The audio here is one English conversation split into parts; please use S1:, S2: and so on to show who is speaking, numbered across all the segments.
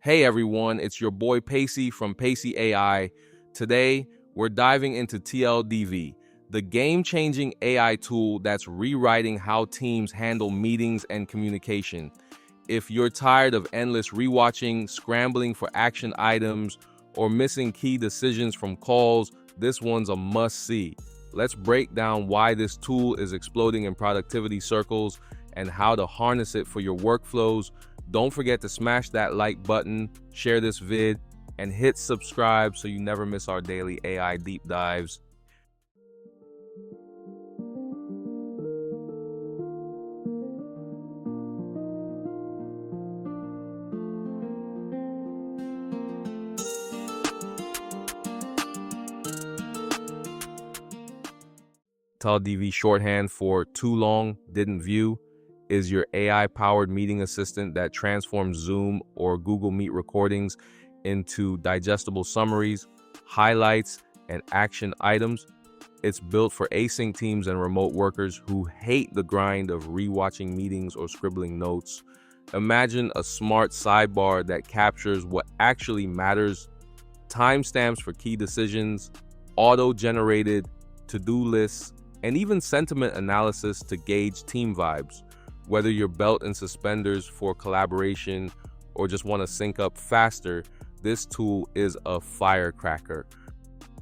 S1: Hey everyone, it's your boy Pacey from Pacey AI. Today, we're diving into TLDV, the game-changing AI tool that's rewriting how teams handle meetings and communication. If you're tired of endless rewatching, scrambling for action items, or missing key decisions from calls, this one's a must-see. Let's break down why this tool is exploding in productivity circles and how to harness it for your workflows. Don't forget to smash that like button, share this vid, and hit subscribe so you never miss our daily AI deep dives. TLDV, shorthand for Too Long Didn't View, is your AI-powered meeting assistant that transforms Zoom or Google Meet recordings into digestible summaries, highlights, and action items. It's built for async teams and remote workers who hate the grind of rewatching meetings or scribbling notes. Imagine a smart sidebar that captures what actually matters, timestamps for key decisions, auto-generated to-do lists, and even sentiment analysis to gauge team vibes. Whether you're belt and suspenders for collaboration or just want to sync up faster, this tool is a firecracker.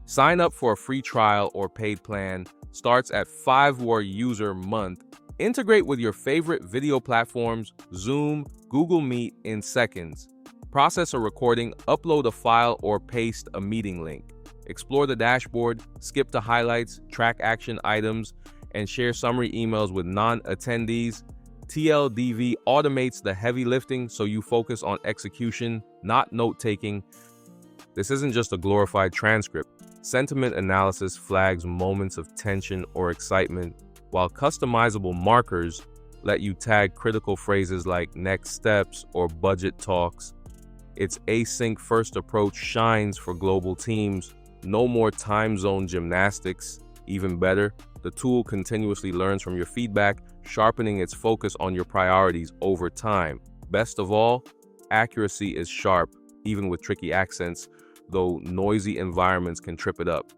S1: Sign up for a free trial or paid plan. Starts at $5 user month. Integrate with your favorite video platforms, Zoom, Google Meet in seconds. Process a recording, upload a file, or paste a meeting link. Explore the dashboard, skip to highlights, track action items, and share summary emails with non-attendees. TLDV automates the heavy lifting so you focus on execution, not note-taking. This isn't just a glorified transcript. Sentiment analysis flags moments of tension or excitement, while customizable markers let you tag critical phrases like next steps or budget talks. Its async first approach shines for global teams. No more time zone gymnastics. Even better, the tool continuously learns from your feedback, sharpening its focus on your priorities over time. Best of all, accuracy is sharp, even with tricky accents, though noisy environments can trip it up.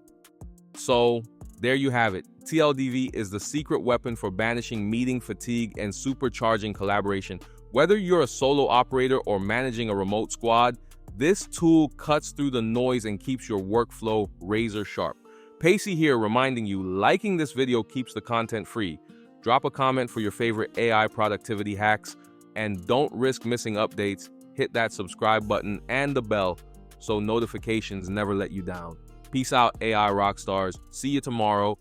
S1: So, there you have it. TLDV is the secret weapon for banishing meeting fatigue and supercharging collaboration. Whether you're a solo operator or managing a remote squad, this tool cuts through the noise and keeps your workflow razor sharp. Pacey here reminding you, liking this video keeps the content free. Drop a comment for your favorite AI productivity hacks, and don't risk missing updates. Hit that subscribe button and the bell so notifications never let you down. Peace out, AI rockstars. See you tomorrow.